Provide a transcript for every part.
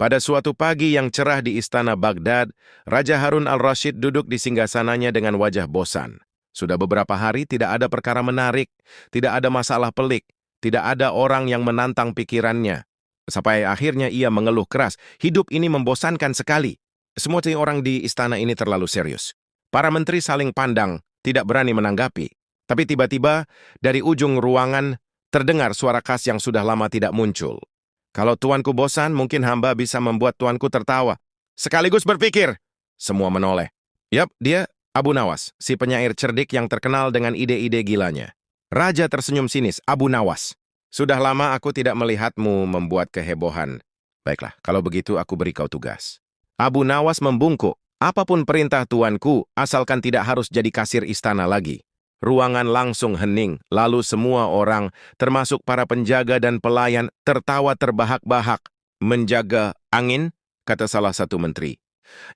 Pada suatu pagi yang cerah di istana Baghdad, Raja Harun al-Rashid duduk di singgasananya dengan wajah bosan. Sudah beberapa hari tidak ada perkara menarik, tidak ada masalah pelik, tidak ada orang yang menantang pikirannya. Sampai akhirnya ia mengeluh keras, hidup ini membosankan sekali. Semua orang di istana ini terlalu serius. Para menteri saling pandang, tidak berani menanggapi. Tapi tiba-tiba, dari ujung ruangan, terdengar suara khas yang sudah lama tidak muncul. Kalau tuanku bosan, mungkin hamba bisa membuat tuanku tertawa. Sekaligus berpikir. Semua menoleh. Yap, dia Abu Nawas, si penyair cerdik yang terkenal dengan ide-ide gilanya. Raja tersenyum sinis, Abu Nawas. Sudah lama aku tidak melihatmu membuat kehebohan. Baiklah, kalau begitu aku beri kau tugas. Abu Nawas membungkuk. Apapun perintah tuanku, asalkan tidak harus jadi kasir istana lagi. Ruangan langsung hening, lalu semua orang, termasuk para penjaga dan pelayan, tertawa terbahak-bahak. Menjaga angin, kata salah satu menteri.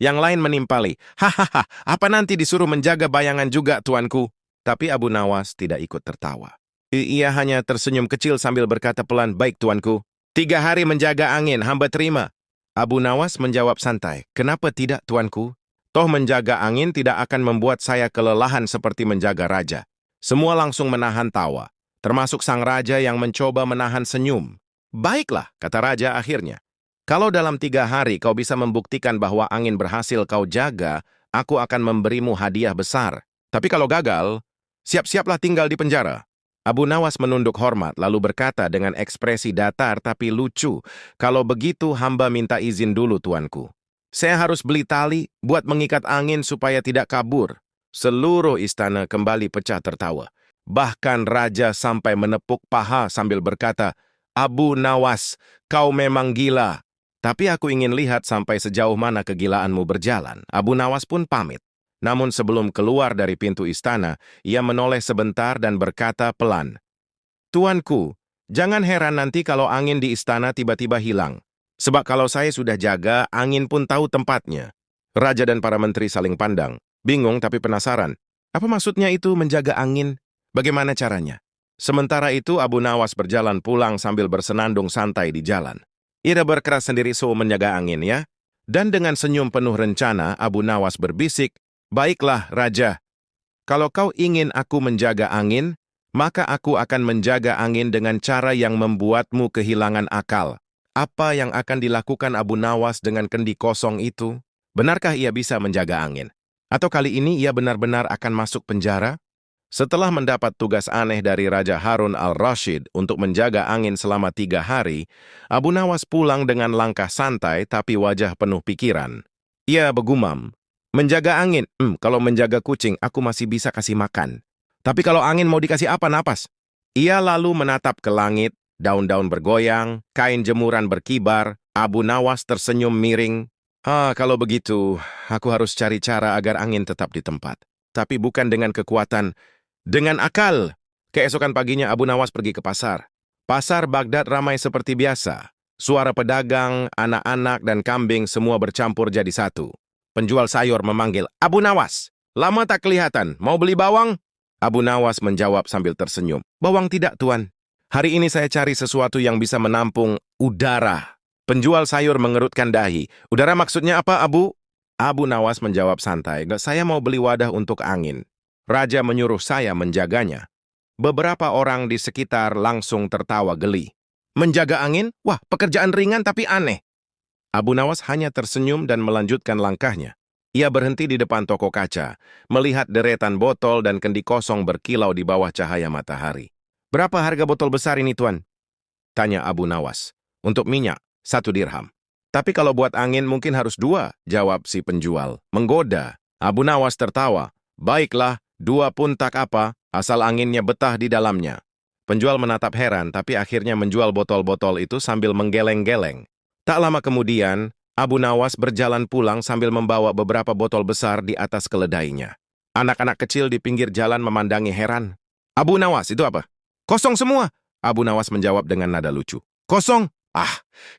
Yang lain menimpali, hahaha, apa nanti disuruh menjaga bayangan juga, tuanku? Tapi Abu Nawas tidak ikut tertawa. Ia hanya tersenyum kecil sambil berkata pelan, baik tuanku. 3 hari menjaga angin, hamba terima. Abu Nawas menjawab santai, kenapa tidak, tuanku? Toh menjaga angin tidak akan membuat saya kelelahan seperti menjaga raja. Semua langsung menahan tawa, termasuk sang raja yang mencoba menahan senyum. Baiklah, kata raja akhirnya. Kalau dalam 3 hari kau bisa membuktikan bahwa angin berhasil kau jaga, aku akan memberimu hadiah besar. Tapi kalau gagal, siap-siaplah tinggal di penjara. Abu Nawas menunduk hormat lalu berkata dengan ekspresi datar tapi lucu, kalau begitu hamba minta izin dulu tuanku. Saya harus beli tali buat mengikat angin supaya tidak kabur. Seluruh istana kembali pecah tertawa. Bahkan raja sampai menepuk paha sambil berkata, Abu Nawas, kau memang gila. Tapi aku ingin lihat sampai sejauh mana kegilaanmu berjalan. Abu Nawas pun pamit. Namun sebelum keluar dari pintu istana, ia menoleh sebentar dan berkata pelan, Tuanku, jangan heran nanti kalau angin di istana tiba-tiba hilang. Sebab kalau saya sudah jaga, angin pun tahu tempatnya. Raja dan para menteri saling pandang, bingung tapi penasaran. Apa maksudnya itu menjaga angin? Bagaimana caranya? Sementara itu Abu Nawas berjalan pulang sambil bersenandung santai di jalan. Ia berkeras sendiri menjaga angin ya. Dan dengan senyum penuh rencana, Abu Nawas berbisik, baiklah Raja, kalau kau ingin aku menjaga angin, maka aku akan menjaga angin dengan cara yang membuatmu kehilangan akal. Apa yang akan dilakukan Abu Nawas dengan kendi kosong itu? Benarkah ia bisa menjaga angin? Atau kali ini ia benar-benar akan masuk penjara? Setelah mendapat tugas aneh dari Raja Harun al-Rashid untuk menjaga angin selama 3 hari, Abu Nawas pulang dengan langkah santai tapi wajah penuh pikiran. Ia bergumam, menjaga angin, kalau menjaga kucing aku masih bisa kasih makan. Tapi kalau angin mau dikasih apa napas? Ia lalu menatap ke langit. Daun-daun bergoyang, kain jemuran berkibar, Abu Nawas tersenyum miring. Kalau begitu, aku harus cari cara agar angin tetap di tempat. Tapi bukan dengan kekuatan, dengan akal. Keesokan paginya Abu Nawas pergi ke pasar. Pasar Baghdad ramai seperti biasa. Suara pedagang, anak-anak, dan kambing semua bercampur jadi satu. Penjual sayur memanggil, Abu Nawas, lama tak kelihatan, mau beli bawang? Abu Nawas menjawab sambil tersenyum, bawang tidak, tuan. Hari ini saya cari sesuatu yang bisa menampung udara. Penjual sayur mengerutkan dahi. Udara maksudnya apa, Abu? Abu Nawas menjawab santai, saya mau beli wadah untuk angin. Raja menyuruh saya menjaganya. Beberapa orang di sekitar langsung tertawa geli. Menjaga angin? Wah, pekerjaan ringan tapi aneh. Abu Nawas hanya tersenyum dan melanjutkan langkahnya. Ia berhenti di depan toko kaca, melihat deretan botol dan kendi kosong berkilau di bawah cahaya matahari. Berapa harga botol besar ini, tuan? Tanya Abu Nawas. Untuk minyak, 1 dirham. Tapi kalau buat angin mungkin harus 2, jawab si penjual. Menggoda. Abu Nawas tertawa. Baiklah, 2 pun tak apa, asal anginnya betah di dalamnya. Penjual menatap heran, tapi akhirnya menjual botol-botol itu sambil menggeleng-geleng. Tak lama kemudian, Abu Nawas berjalan pulang sambil membawa beberapa botol besar di atas keledainya. Anak-anak kecil di pinggir jalan memandangi heran. Abu Nawas, itu apa? Kosong semua, Abu Nawas menjawab dengan nada lucu. Kosong?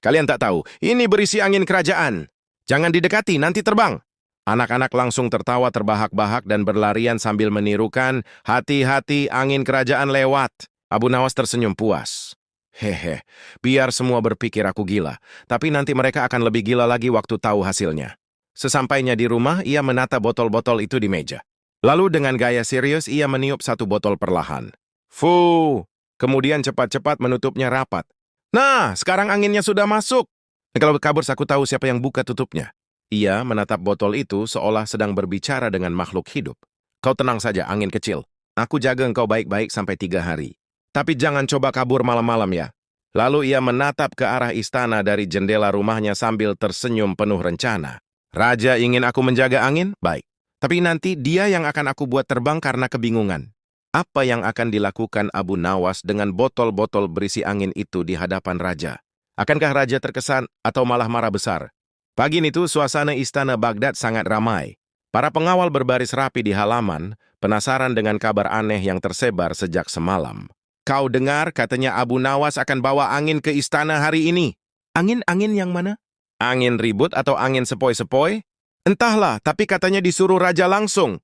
Kalian tak tahu, ini berisi angin kerajaan. Jangan didekati, nanti terbang. Anak-anak langsung tertawa terbahak-bahak dan berlarian sambil menirukan, hati-hati angin kerajaan lewat. Abu Nawas tersenyum puas. Hehe, biar semua berpikir aku gila, tapi nanti mereka akan lebih gila lagi waktu tahu hasilnya. Sesampainya di rumah, ia menata botol-botol itu di meja. Lalu dengan gaya serius, ia meniup satu botol perlahan. Fuh! Kemudian cepat-cepat menutupnya rapat. Nah, sekarang anginnya sudah masuk. Kalau kabur, aku tahu siapa yang buka tutupnya. Ia menatap botol itu seolah sedang berbicara dengan makhluk hidup. Kau tenang saja, angin kecil. Aku jaga engkau baik-baik sampai 3 hari. Tapi jangan coba kabur malam-malam ya. Lalu ia menatap ke arah istana dari jendela rumahnya sambil tersenyum penuh rencana. Raja ingin aku menjaga angin? Baik. Tapi nanti dia yang akan aku buat terbang karena kebingungan. Apa yang akan dilakukan Abu Nawas dengan botol-botol berisi angin itu di hadapan raja? Akankah raja terkesan atau malah marah besar? Pagi itu suasana istana Baghdad sangat ramai. Para pengawal berbaris rapi di halaman, penasaran dengan kabar aneh yang tersebar sejak semalam. Kau dengar katanya Abu Nawas akan bawa angin ke istana hari ini. Angin-angin yang mana? Angin ribut atau angin sepoi-sepoi? Entahlah, tapi katanya disuruh raja langsung.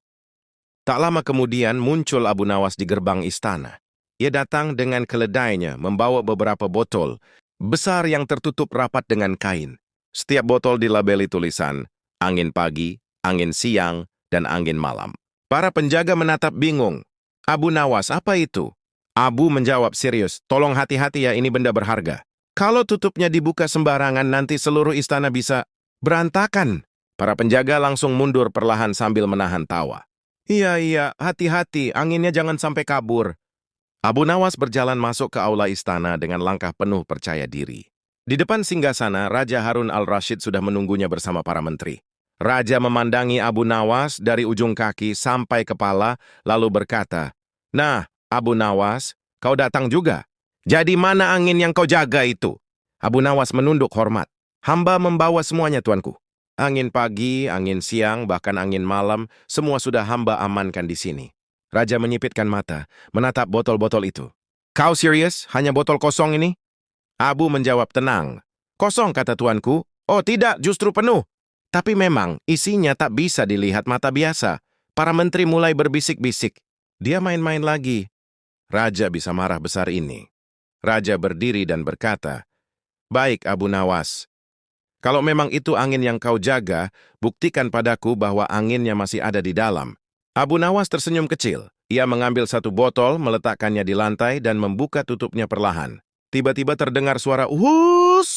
Tak lama kemudian muncul Abu Nawas di gerbang istana. Ia datang dengan keledainya membawa beberapa botol besar yang tertutup rapat dengan kain. Setiap botol dilabeli tulisan angin pagi, angin siang, dan angin malam. Para penjaga menatap bingung. Abu Nawas, apa itu? Abu menjawab serius, tolong hati-hati ya, ini benda berharga. Kalau tutupnya dibuka sembarangan, nanti seluruh istana bisa berantakan. Para penjaga langsung mundur perlahan sambil menahan tawa. Iya, hati-hati, anginnya jangan sampai kabur. Abu Nawas berjalan masuk ke aula istana dengan langkah penuh percaya diri. Di depan singgasana, Raja Harun al-Rashid sudah menunggunya bersama para menteri. Raja memandangi Abu Nawas dari ujung kaki sampai kepala, lalu berkata, "Nah, Abu Nawas, kau datang juga. Jadi mana angin yang kau jaga itu?" Abu Nawas menunduk hormat. "Hamba membawa semuanya, tuanku. Angin pagi, angin siang, bahkan angin malam, semua sudah hamba amankan di sini." Raja menyipitkan mata, menatap botol-botol itu. "Kau serius? Hanya botol kosong ini?" Abu menjawab tenang. "Kosong," kata tuanku. "Oh tidak, justru penuh. Tapi memang isinya tak bisa dilihat mata biasa." Para menteri mulai berbisik-bisik. Dia main-main lagi. Raja bisa marah besar ini. Raja berdiri dan berkata, "Baik, Abu Nawas. Kalau memang itu angin yang kau jaga, buktikan padaku bahwa anginnya masih ada di dalam." Abu Nawas tersenyum kecil. Ia mengambil satu botol, meletakkannya di lantai, dan membuka tutupnya perlahan. Tiba-tiba terdengar suara "uhus"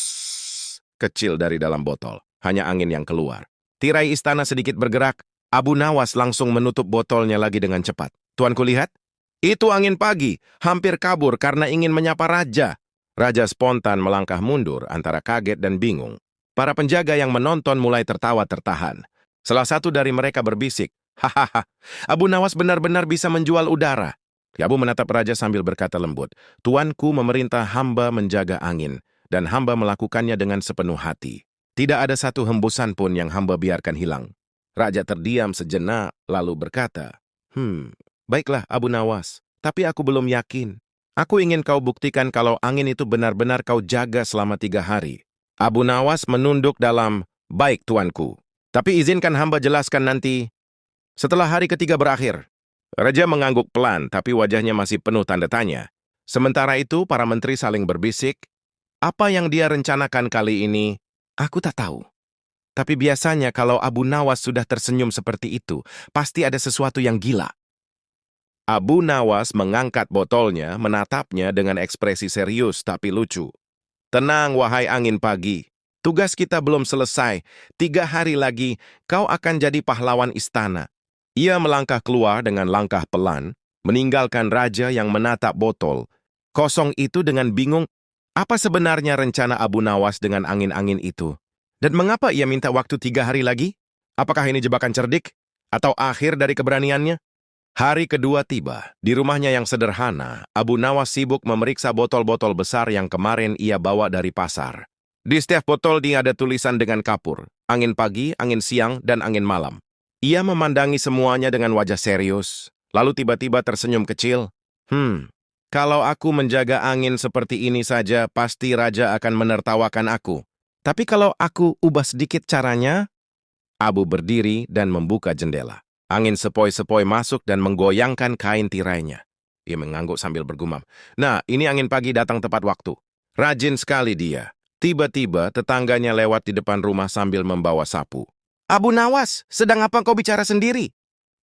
kecil dari dalam botol. Hanya angin yang keluar. Tirai istana sedikit bergerak. Abu Nawas langsung menutup botolnya lagi dengan cepat. "Tuanku, lihat. Itu angin pagi, hampir kabur karena ingin menyapa raja." Raja spontan melangkah mundur antara kaget dan bingung. Para penjaga yang menonton mulai tertawa tertahan. Salah satu dari mereka berbisik, "Hahaha, Abu Nawas benar-benar bisa menjual udara." Abu menatap raja sambil berkata lembut, "Tuanku memerintah hamba menjaga angin, dan hamba melakukannya dengan sepenuh hati. Tidak ada satu hembusan pun yang hamba biarkan hilang." Raja terdiam sejenak, lalu berkata, "Baiklah, Abu Nawas, tapi aku belum yakin. Aku ingin kau buktikan kalau angin itu benar-benar kau jaga selama 3 hari. Abu Nawas menunduk dalam, "Baik, tuanku. Tapi izinkan hamba jelaskan nanti setelah hari ketiga berakhir." Raja mengangguk pelan, tapi wajahnya masih penuh tanda tanya. Sementara itu, para menteri saling berbisik. Apa yang dia rencanakan kali ini, aku tak tahu. Tapi biasanya kalau Abu Nawas sudah tersenyum seperti itu, pasti ada sesuatu yang gila. Abu Nawas mengangkat botolnya, menatapnya dengan ekspresi serius tapi lucu. "Tenang, wahai angin pagi. Tugas kita belum selesai. 3 hari lagi, kau akan jadi pahlawan istana." Ia melangkah keluar dengan langkah pelan, meninggalkan raja yang menatap botol kosong itu dengan bingung. Apa sebenarnya rencana Abu Nawas dengan angin-angin itu? Dan mengapa ia minta waktu 3 hari lagi? Apakah ini jebakan cerdik? Atau akhir dari keberaniannya? Hari kedua tiba. Di rumahnya yang sederhana, Abu Nawas sibuk memeriksa botol-botol besar yang kemarin ia bawa dari pasar. Di setiap botol dia ada tulisan dengan kapur, angin pagi, angin siang, dan angin malam. Ia memandangi semuanya dengan wajah serius, lalu tiba-tiba tersenyum kecil. Kalau aku menjaga angin seperti ini saja, pasti raja akan menertawakan aku. Tapi kalau aku ubah sedikit caranya." Abu berdiri dan membuka jendela. Angin sepoi-sepoi masuk dan menggoyangkan kain tirainya. Ia mengangguk sambil bergumam, "Nah, ini angin pagi datang tepat waktu. Rajin sekali dia. Tiba-tiba tetangganya lewat di depan rumah sambil membawa sapu. Abu Nawas, sedang apa kau bicara sendiri?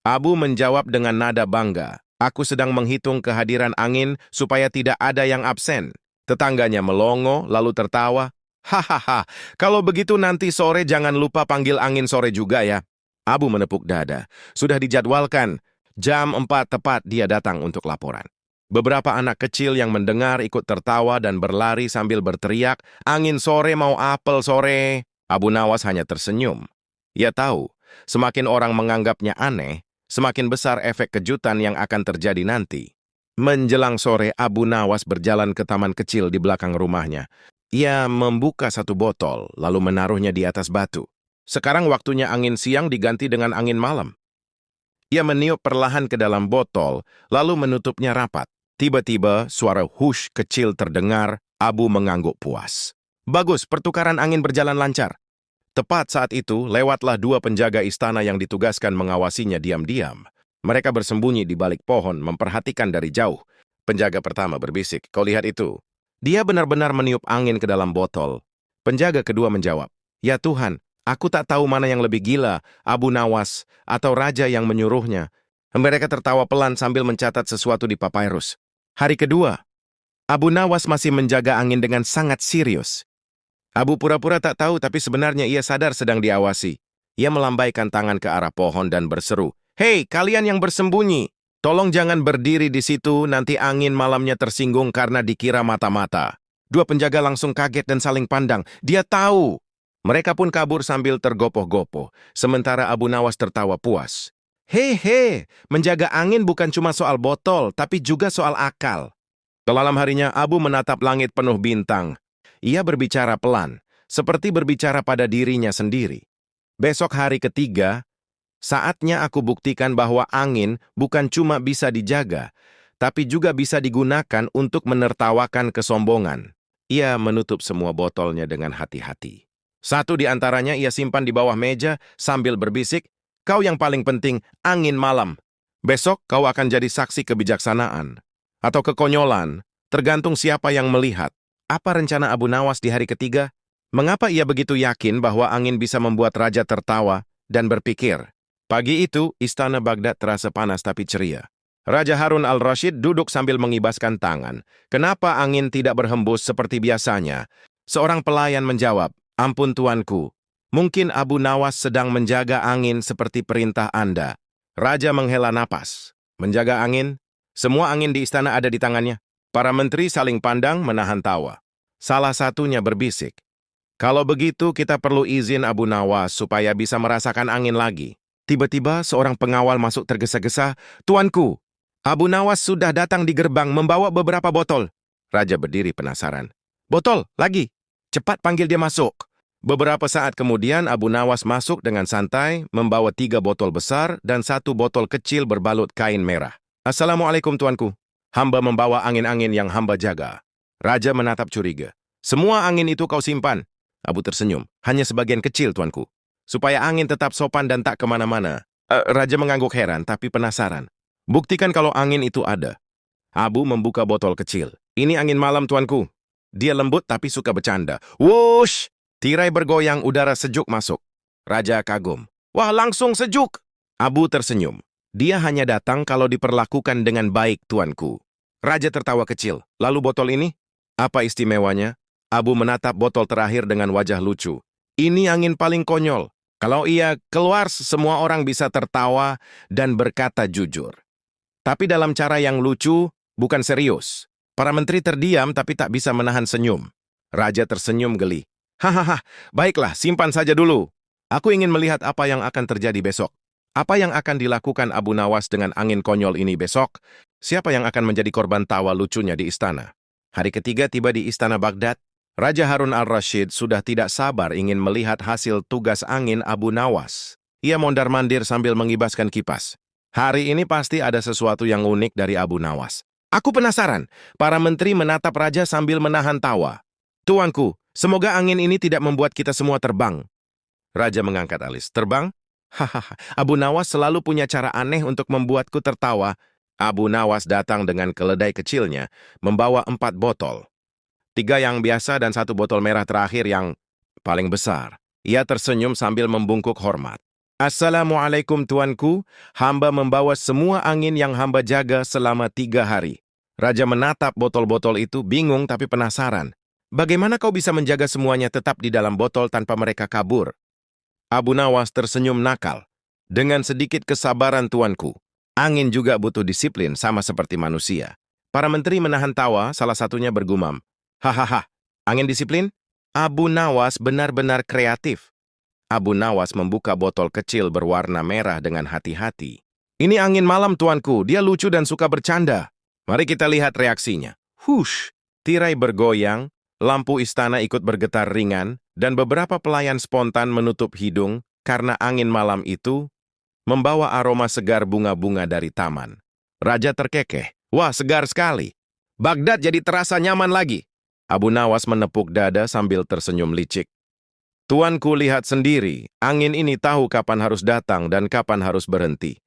Abu menjawab dengan nada bangga. Aku sedang menghitung kehadiran angin supaya tidak ada yang absen. Tetangganya melongo lalu tertawa. Hahaha, kalau begitu nanti sore jangan lupa panggil angin sore juga ya. Abu menepuk dada. Sudah dijadwalkan. Jam 4 tepat dia datang untuk laporan. Beberapa anak kecil yang mendengar ikut tertawa dan berlari sambil berteriak, angin sore mau apel sore. Abu Nawas hanya tersenyum. Ia tahu, semakin orang menganggapnya aneh, semakin besar efek kejutan yang akan terjadi nanti. Menjelang sore, Abu Nawas berjalan ke taman kecil di belakang rumahnya. Ia membuka satu botol, lalu menaruhnya di atas batu. Sekarang waktunya angin siang diganti dengan angin malam. Ia meniup perlahan ke dalam botol, lalu menutupnya rapat. Tiba-tiba, suara hush kecil terdengar. Abu mengangguk puas. Bagus, pertukaran angin berjalan lancar. Tepat saat itu, lewatlah dua penjaga istana yang ditugaskan mengawasinya diam-diam. Mereka bersembunyi di balik pohon, memperhatikan dari jauh. Penjaga pertama berbisik, kau lihat itu. Dia benar-benar meniup angin ke dalam botol. Penjaga kedua menjawab, ya Tuhan, aku tak tahu mana yang lebih gila, Abu Nawas atau raja yang menyuruhnya. Mereka tertawa pelan sambil mencatat sesuatu di papyrus. Hari kedua, Abu Nawas masih menjaga angin dengan sangat serius. Abu pura-pura tak tahu tapi sebenarnya ia sadar sedang diawasi. Ia melambaikan tangan ke arah pohon dan berseru, hei kalian yang bersembunyi, tolong jangan berdiri di situ, nanti angin malamnya tersinggung karena dikira mata-mata. Dua penjaga langsung kaget dan saling pandang. Dia tahu. Mereka pun kabur sambil tergopoh-gopoh, sementara Abu Nawas tertawa puas. Hehe, menjaga angin bukan cuma soal botol, tapi juga soal akal. Malam harinya, Abu menatap langit penuh bintang. Ia berbicara pelan, seperti berbicara pada dirinya sendiri. Besok hari ketiga, saatnya aku buktikan bahwa angin bukan cuma bisa dijaga, tapi juga bisa digunakan untuk menertawakan kesombongan. Ia menutup semua botolnya dengan hati-hati. Satu di antaranya ia simpan di bawah meja sambil berbisik, kau yang paling penting, angin malam. Besok kau akan jadi saksi kebijaksanaan. Atau kekonyolan, tergantung siapa yang melihat. Apa rencana Abu Nawas di hari ketiga? Mengapa ia begitu yakin bahwa angin bisa membuat raja tertawa dan berpikir? Pagi itu, istana Baghdad terasa panas tapi ceria. Raja Harun al-Rashid duduk sambil mengibaskan tangan. Kenapa angin tidak berhembus seperti biasanya? Seorang pelayan menjawab, ampun tuanku. Mungkin Abu Nawas sedang menjaga angin seperti perintah Anda. Raja menghela napas. Menjaga angin? Semua angin di istana ada di tangannya. Para menteri saling pandang menahan tawa. Salah satunya berbisik. Kalau begitu kita perlu izin Abu Nawas supaya bisa merasakan angin lagi. Tiba-tiba seorang pengawal masuk tergesa-gesa. Tuanku, Abu Nawas sudah datang di gerbang membawa beberapa botol. Raja berdiri penasaran. Botol, lagi. Cepat panggil dia masuk. Beberapa saat kemudian Abu Nawas masuk dengan santai, membawa 3 botol besar dan 1 botol kecil berbalut kain merah. Assalamualaikum tuanku. Hamba membawa angin-angin yang hamba jaga. Raja menatap curiga. Semua angin itu kau simpan. Abu tersenyum. Hanya sebagian kecil tuanku. Supaya angin tetap sopan dan tak kemana-mana. Raja mengangguk heran tapi penasaran. Buktikan kalau angin itu ada. Abu membuka botol kecil. Ini angin malam tuanku. Dia lembut tapi suka bercanda. Wush! Tirai bergoyang, udara sejuk masuk. Raja kagum. Wah, langsung sejuk. Abu tersenyum. Dia hanya datang kalau diperlakukan dengan baik, tuanku. Raja tertawa kecil. Lalu botol ini? Apa istimewanya? Abu menatap botol terakhir dengan wajah lucu. Ini angin paling konyol. Kalau ia keluar, semua orang bisa tertawa dan berkata jujur. Tapi dalam cara yang lucu, bukan serius. Para menteri terdiam tapi tak bisa menahan senyum. Raja tersenyum geli. Hahaha, baiklah, simpan saja dulu. Aku ingin melihat apa yang akan terjadi besok. Apa yang akan dilakukan Abu Nawas dengan angin konyol ini besok? Siapa yang akan menjadi korban tawa lucunya di istana? Hari ketiga tiba di istana Baghdad. Raja Harun al-Rashid sudah tidak sabar ingin melihat hasil tugas angin Abu Nawas. Ia mondar-mandir sambil mengibaskan kipas. Hari ini pasti ada sesuatu yang unik dari Abu Nawas. Aku penasaran. Para menteri menatap raja sambil menahan tawa. Tuanku, semoga angin ini tidak membuat kita semua terbang. Raja mengangkat alis. Terbang? Hahaha, Abu Nawas selalu punya cara aneh untuk membuatku tertawa. Abu Nawas datang dengan keledai kecilnya, membawa 4 botol. 3 yang biasa dan 1 botol merah terakhir yang paling besar. Ia tersenyum sambil membungkuk hormat. Assalamualaikum tuanku, hamba membawa semua angin yang hamba jaga selama 3 hari. Raja menatap botol-botol itu bingung tapi penasaran. Bagaimana kau bisa menjaga semuanya tetap di dalam botol tanpa mereka kabur? Abu Nawas tersenyum nakal. Dengan sedikit kesabaran tuanku. Angin juga butuh disiplin sama seperti manusia. Para menteri menahan tawa, salah satunya bergumam. Hahaha, angin disiplin? Abu Nawas benar-benar kreatif. Abu Nawas membuka botol kecil berwarna merah dengan hati-hati. Ini angin malam tuanku, dia lucu dan suka bercanda. Mari kita lihat reaksinya. Hush, tirai bergoyang, lampu istana ikut bergetar ringan, dan beberapa pelayan spontan menutup hidung karena angin malam itu membawa aroma segar bunga-bunga dari taman. Raja terkekeh. Wah, segar sekali. Baghdad jadi terasa nyaman lagi. Abu Nawas menepuk dada sambil tersenyum licik. Tuanku lihat sendiri, angin ini tahu kapan harus datang dan kapan harus berhenti.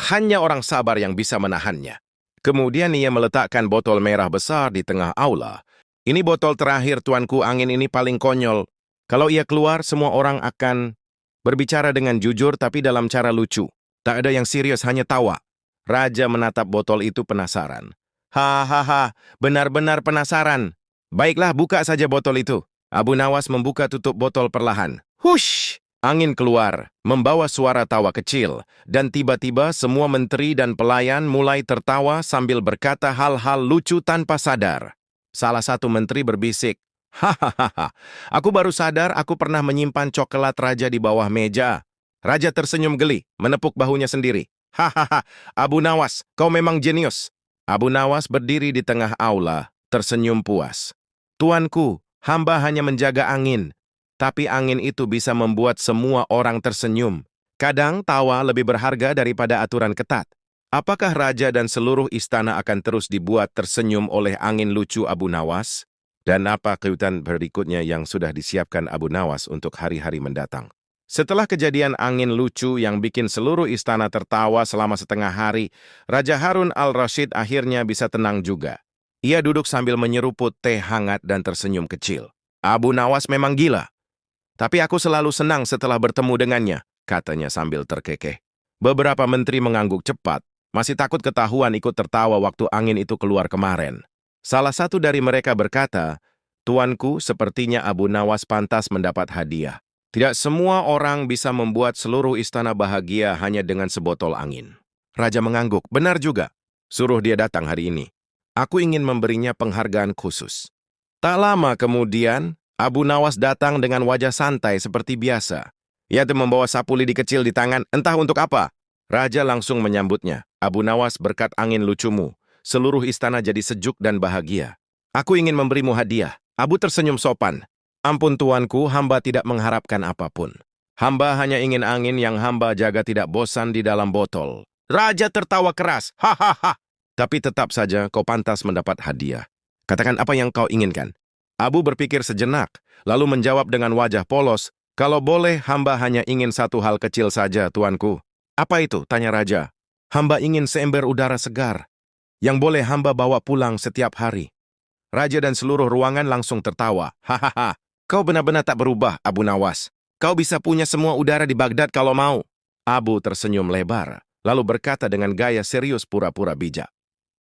Hanya orang sabar yang bisa menahannya. Kemudian ia meletakkan botol merah besar di tengah aula. Ini botol terakhir tuanku, angin ini paling konyol. Kalau ia keluar, semua orang akan berbicara dengan jujur tapi dalam cara lucu. Tak ada yang serius, hanya tawa. Raja menatap botol itu penasaran. Hahaha, benar-benar penasaran. Baiklah, buka saja botol itu. Abu Nawas membuka tutup botol perlahan. Hush! Angin keluar, membawa suara tawa kecil. Dan tiba-tiba semua menteri dan pelayan mulai tertawa sambil berkata hal-hal lucu tanpa sadar. Salah satu menteri berbisik. Hahaha, aku baru sadar aku pernah menyimpan coklat raja di bawah meja. Raja tersenyum geli, menepuk bahunya sendiri. Hahaha, Abu Nawas, kau memang jenius. Abu Nawas berdiri di tengah aula, tersenyum puas. Tuanku, hamba hanya menjaga angin. Tapi angin itu bisa membuat semua orang tersenyum. Kadang tawa lebih berharga daripada aturan ketat. Apakah raja dan seluruh istana akan terus dibuat tersenyum oleh angin lucu Abu Nawas? Dan apa kejutan berikutnya yang sudah disiapkan Abu Nawas untuk hari-hari mendatang? Setelah kejadian angin lucu yang bikin seluruh istana tertawa selama setengah hari, Raja Harun al-Rashid akhirnya bisa tenang juga. Ia duduk sambil menyeruput teh hangat dan tersenyum kecil. Abu Nawas memang gila. Tapi aku selalu senang setelah bertemu dengannya, katanya sambil terkekeh. Beberapa menteri mengangguk cepat, masih takut ketahuan ikut tertawa waktu angin itu keluar kemarin. Salah satu dari mereka berkata, Tuanku, sepertinya Abu Nawas pantas mendapat hadiah. Tidak semua orang bisa membuat seluruh istana bahagia hanya dengan sebotol angin. Raja mengangguk, benar juga. Suruh dia datang hari ini. Aku ingin memberinya penghargaan khusus. Tak lama kemudian, Abu Nawas datang dengan wajah santai seperti biasa. Ia membawa sapu lidi kecil di tangan, entah untuk apa. Raja langsung menyambutnya. Abu Nawas, berkat angin lucumu, seluruh istana jadi sejuk dan bahagia. Aku ingin memberimu hadiah. Abu tersenyum sopan. Ampun tuanku, hamba tidak mengharapkan apapun. Hamba hanya ingin angin yang hamba jaga tidak bosan di dalam botol. Raja tertawa keras. Hahaha. Tapi tetap saja kau pantas mendapat hadiah. Katakan apa yang kau inginkan. Abu berpikir sejenak, lalu menjawab dengan wajah polos. Kalau boleh, hamba hanya ingin satu hal kecil saja, tuanku. Apa itu? Tanya Raja. Hamba ingin seember udara segar, yang boleh hamba bawa pulang setiap hari. Raja dan seluruh ruangan langsung tertawa. Hahaha. Kau benar-benar tak berubah, Abu Nawas. Kau bisa punya semua udara di Baghdad kalau mau. Abu tersenyum lebar, lalu berkata dengan gaya serius pura-pura bijak.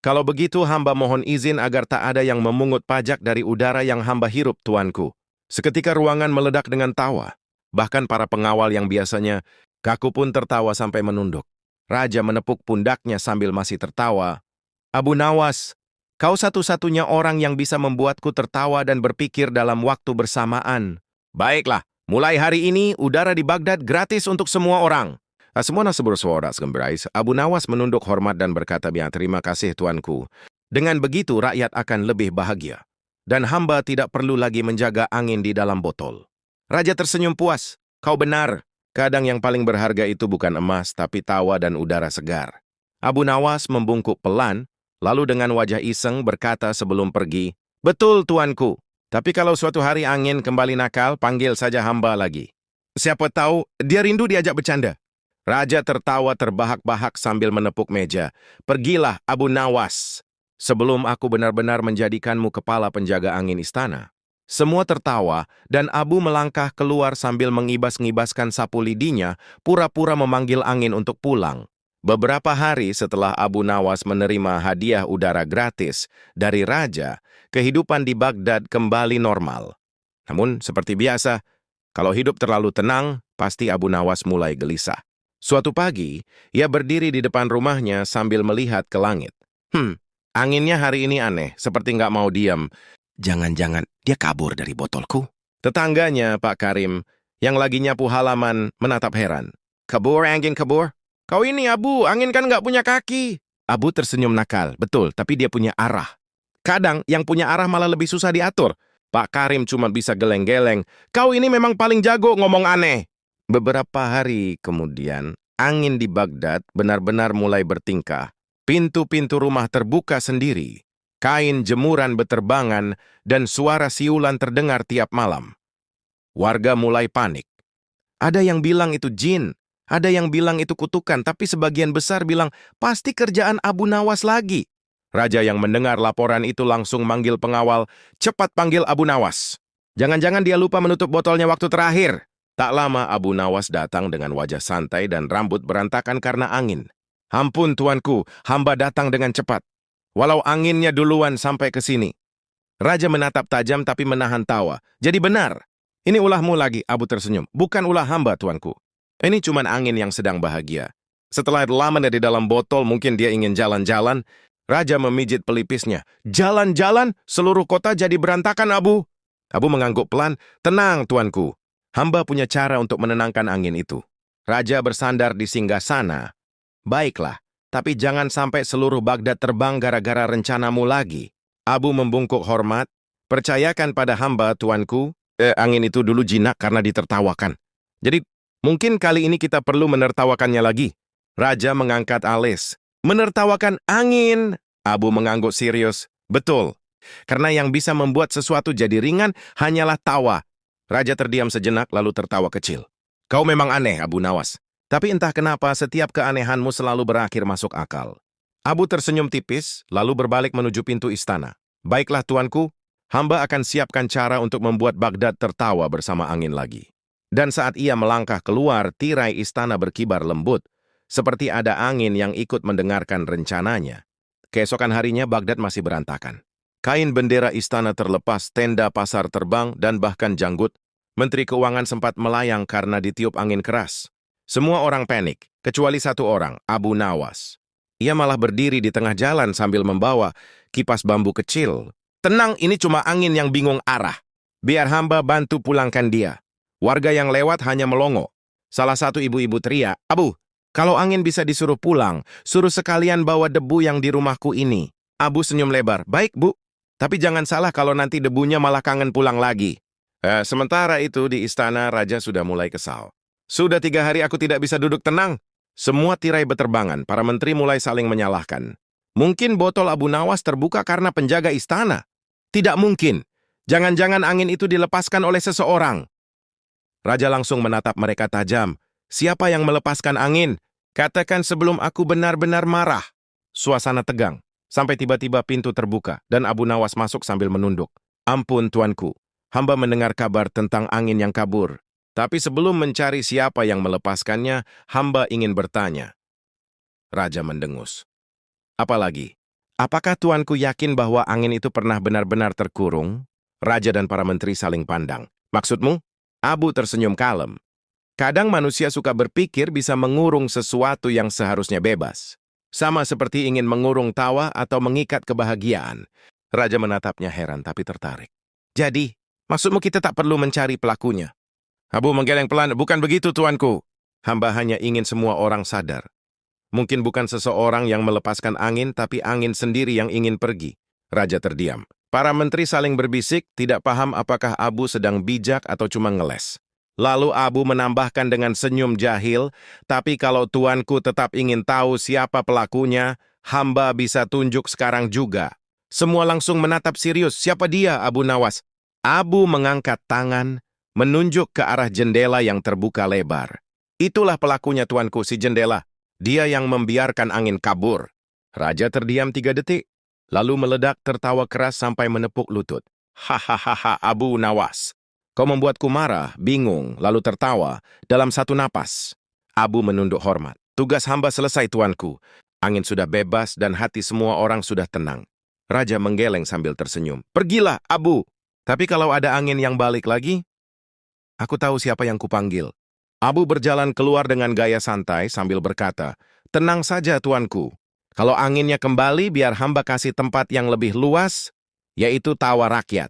Kalau begitu, hamba mohon izin agar tak ada yang memungut pajak dari udara yang hamba hirup, tuanku. Seketika ruangan meledak dengan tawa. Bahkan para pengawal yang biasanya kaku pun tertawa sampai menunduk. Raja menepuk pundaknya sambil masih tertawa. Abu Nawas, kau satu-satunya orang yang bisa membuatku tertawa dan berpikir dalam waktu bersamaan. Baiklah, mulai hari ini udara di Baghdad gratis untuk semua orang. Semua bersuara gembira. Abu Nawas menunduk hormat dan berkata, terima kasih tuanku. Dengan begitu rakyat akan lebih bahagia. Dan hamba tidak perlu lagi menjaga angin di dalam botol. Raja tersenyum puas. Kau benar. Kadang yang paling berharga itu bukan emas, tapi tawa dan udara segar. Abu Nawas membungkuk pelan, lalu dengan wajah iseng berkata sebelum pergi, betul tuanku, tapi kalau suatu hari angin kembali nakal, panggil saja hamba lagi. Siapa tahu, dia rindu diajak bercanda. Raja tertawa terbahak-bahak sambil menepuk meja. Pergilah Abu Nawas. sebelum aku benar-benar menjadikanmu kepala penjaga angin istana." Semua tertawa, dan Abu melangkah keluar sambil mengibas-ngibaskan sapu lidinya, pura-pura memanggil angin untuk pulang. Beberapa hari setelah Abu Nawas menerima hadiah udara gratis dari raja, kehidupan di Baghdad kembali normal. Namun, seperti biasa, kalau hidup terlalu tenang, pasti Abu Nawas mulai gelisah. Suatu pagi, ia berdiri di depan rumahnya sambil melihat ke langit. Anginnya hari ini aneh, seperti nggak mau diam. Jangan-jangan dia kabur dari botolku? Tetangganya, Pak Karim, yang lagi nyapu halaman, menatap heran. "Kabur, angin kabur? Kau ini, Abu, angin kan nggak punya kaki." Abu tersenyum nakal, betul, tapi dia punya arah. Kadang yang punya arah malah lebih susah diatur. Pak Karim cuma bisa geleng-geleng. "Kau ini memang paling jago ngomong aneh." Beberapa hari kemudian, angin di Baghdad benar-benar mulai bertingkah. Pintu-pintu rumah terbuka sendiri. Kain jemuran beterbangan, dan suara siulan terdengar tiap malam. Warga mulai panik. Ada yang bilang itu jin, ada yang bilang itu kutukan, tapi sebagian besar bilang pasti kerjaan Abu Nawas lagi. Raja yang mendengar laporan itu langsung manggil pengawal, "Cepat panggil Abu Nawas. Jangan-jangan dia lupa menutup botolnya waktu terakhir." Tak lama Abu Nawas datang dengan wajah santai dan rambut berantakan karena angin. "Ampun tuanku, hamba datang dengan cepat. Walau anginnya duluan sampai ke sini." Raja menatap tajam tapi menahan tawa. "Jadi benar. Ini ulahmu lagi," Abu tersenyum. "Bukan ulah hamba, tuanku. Ini cuma angin yang sedang bahagia. Setelah lama di dalam botol, mungkin dia ingin jalan-jalan." Raja memijit pelipisnya. "Jalan-jalan? Seluruh kota jadi berantakan, Abu." Abu mengangguk pelan. "Tenang, tuanku. Hamba punya cara untuk menenangkan angin itu." Raja bersandar di singgasana. "Baiklah. Tapi jangan sampai seluruh Baghdad terbang gara-gara rencanamu lagi." Abu membungkuk hormat. "Percayakan pada hamba, tuanku." Angin itu dulu jinak karena ditertawakan. Jadi, mungkin kali ini kita perlu menertawakannya lagi." Raja mengangkat alis. "Menertawakan angin?" Abu mengangguk serius. "Betul. Karena yang bisa membuat sesuatu jadi ringan hanyalah tawa." Raja terdiam sejenak lalu tertawa kecil. "Kau memang aneh, Abu Nawas. Tapi entah kenapa setiap keanehanmu selalu berakhir masuk akal." Abu tersenyum tipis, lalu berbalik menuju pintu istana. "Baiklah tuanku, hamba akan siapkan cara untuk membuat Baghdad tertawa bersama angin lagi." Dan saat ia melangkah keluar, tirai istana berkibar lembut, seperti ada angin yang ikut mendengarkan rencananya. Keesokan harinya Baghdad masih berantakan. Kain bendera istana terlepas, tenda pasar terbang, dan bahkan janggut. Menteri Keuangan sempat melayang karena ditiup angin keras. Semua orang panik, kecuali satu orang, Abu Nawas. Ia malah berdiri di tengah jalan sambil membawa kipas bambu kecil. "Tenang, ini cuma angin yang bingung arah. Biar hamba bantu pulangkan dia." Warga yang lewat hanya melongo. Salah satu ibu-ibu teriak, "Abu, kalau angin bisa disuruh pulang, suruh sekalian bawa debu yang di rumahku ini." Abu senyum lebar. "Baik, Bu. Tapi jangan salah kalau nanti debunya malah kangen pulang lagi." Sementara itu di istana, Raja sudah mulai kesal. "Sudah 3 hari aku tidak bisa duduk tenang." Semua tirai beterbangan, para menteri mulai saling menyalahkan. Mungkin botol Abu Nawas terbuka karena penjaga istana. Tidak mungkin. Jangan-jangan angin itu dilepaskan oleh seseorang. Raja langsung menatap mereka tajam. "Siapa yang melepaskan angin? Katakan sebelum aku benar-benar marah." Suasana tegang, sampai tiba-tiba pintu terbuka dan Abu Nawas masuk sambil menunduk. "Ampun tuanku, hamba mendengar kabar tentang angin yang kabur. Tapi sebelum mencari siapa yang melepaskannya, hamba ingin bertanya." Raja mendengus. "Apalagi? Apakah tuanku yakin bahwa angin itu pernah benar-benar terkurung?" Raja dan para menteri saling pandang. "Maksudmu?" Abu tersenyum kalem. "Kadang manusia suka berpikir bisa mengurung sesuatu yang seharusnya bebas. Sama seperti ingin mengurung tawa atau mengikat kebahagiaan." Raja menatapnya heran tapi tertarik. "Jadi, maksudmu kita tak perlu mencari pelakunya?" Abu menggeleng pelan. "Bukan begitu, tuanku. Hamba hanya ingin semua orang sadar. Mungkin bukan seseorang yang melepaskan angin, tapi angin sendiri yang ingin pergi." Raja terdiam. Para menteri saling berbisik, tidak paham apakah Abu sedang bijak atau cuma ngeles. Lalu Abu menambahkan dengan senyum jahil, "Tapi kalau tuanku tetap ingin tahu siapa pelakunya, hamba bisa tunjuk sekarang juga." Semua langsung menatap serius. "Siapa dia, Abu Nawas?" Abu mengangkat tangan, menunjuk ke arah jendela yang terbuka lebar. "Itulah pelakunya, tuanku, si jendela. Dia yang membiarkan angin kabur." Raja terdiam 3 detik. lalu meledak tertawa keras sampai menepuk lutut. Hahaha, Abu Nawas. Kau membuatku marah, bingung, lalu tertawa dalam satu napas. Abu menunduk hormat. Tugas hamba selesai, tuanku. Angin sudah bebas dan hati semua orang sudah tenang. Raja menggeleng sambil tersenyum. Pergilah, Abu. Tapi kalau ada angin yang balik lagi, aku tahu siapa yang kupanggil. Abu berjalan keluar dengan gaya santai sambil berkata, tenang saja, tuanku. Kalau anginnya kembali, biar hamba kasih tempat yang lebih luas, yaitu tawa rakyat.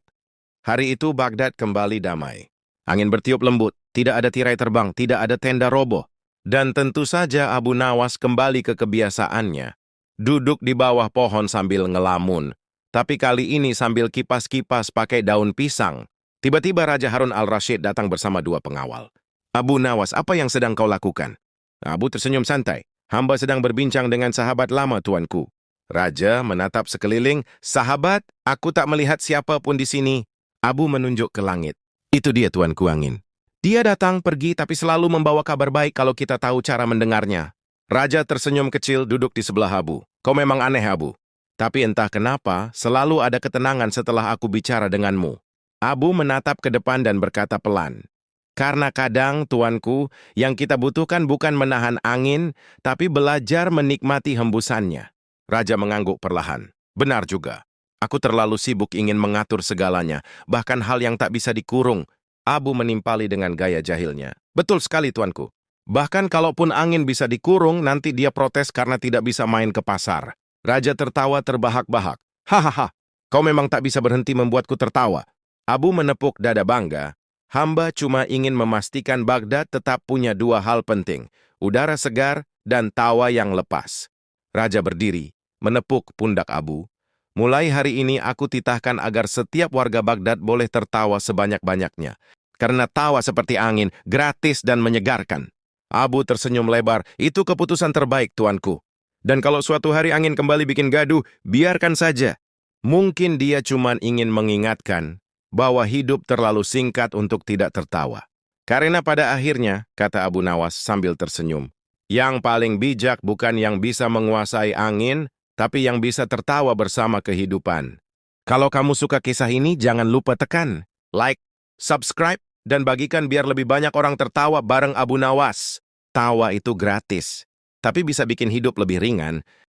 Hari itu Baghdad kembali damai. Angin bertiup lembut, tidak ada tirai terbang, tidak ada tenda roboh. Dan tentu saja Abu Nawas kembali ke kebiasaannya. Duduk di bawah pohon sambil ngelamun. Tapi kali ini sambil kipas-kipas pakai daun pisang. Tiba-tiba Raja Harun al-Rashid datang bersama dua pengawal. Abu Nawas, apa yang sedang kau lakukan? Abu tersenyum santai. Hamba sedang berbincang dengan sahabat lama, tuanku. Raja menatap sekeliling. Sahabat, aku tak melihat siapa pun di sini. Abu menunjuk ke langit. Itu dia, tuanku angin. Dia datang pergi tapi selalu membawa kabar baik kalau kita tahu cara mendengarnya. Raja tersenyum kecil duduk di sebelah Abu. Kau memang aneh, Abu. Tapi entah kenapa, selalu ada ketenangan setelah aku bicara denganmu. Abu menatap ke depan dan berkata pelan. Karena kadang, tuanku, yang kita butuhkan bukan menahan angin, tapi belajar menikmati hembusannya. Raja mengangguk perlahan. Benar juga. Aku terlalu sibuk ingin mengatur segalanya, bahkan hal yang tak bisa dikurung. Abu menimpali dengan gaya jahilnya. Betul sekali, tuanku. Bahkan kalaupun angin bisa dikurung, nanti dia protes karena tidak bisa main ke pasar. Raja tertawa terbahak-bahak. Hahaha, kau memang tak bisa berhenti membuatku tertawa. Abu menepuk dada bangga. Hamba cuma ingin memastikan Baghdad tetap punya dua hal penting, udara segar dan tawa yang lepas. Raja berdiri, menepuk pundak Abu. Mulai hari ini aku titahkan agar setiap warga Baghdad boleh tertawa sebanyak-banyaknya. Karena tawa seperti angin, gratis dan menyegarkan. Abu tersenyum lebar, itu keputusan terbaik, tuanku. Dan kalau suatu hari angin kembali bikin gaduh, biarkan saja. Mungkin dia cuma ingin mengingatkan bahwa hidup terlalu singkat untuk tidak tertawa. Karena pada akhirnya, kata Abu Nawas sambil tersenyum, yang paling bijak bukan yang bisa menguasai angin, tapi yang bisa tertawa bersama kehidupan. Kalau kamu suka kisah ini, jangan lupa tekan like, subscribe, dan bagikan biar lebih banyak orang tertawa bareng Abu Nawas. Tawa itu gratis, tapi bisa bikin hidup lebih ringan.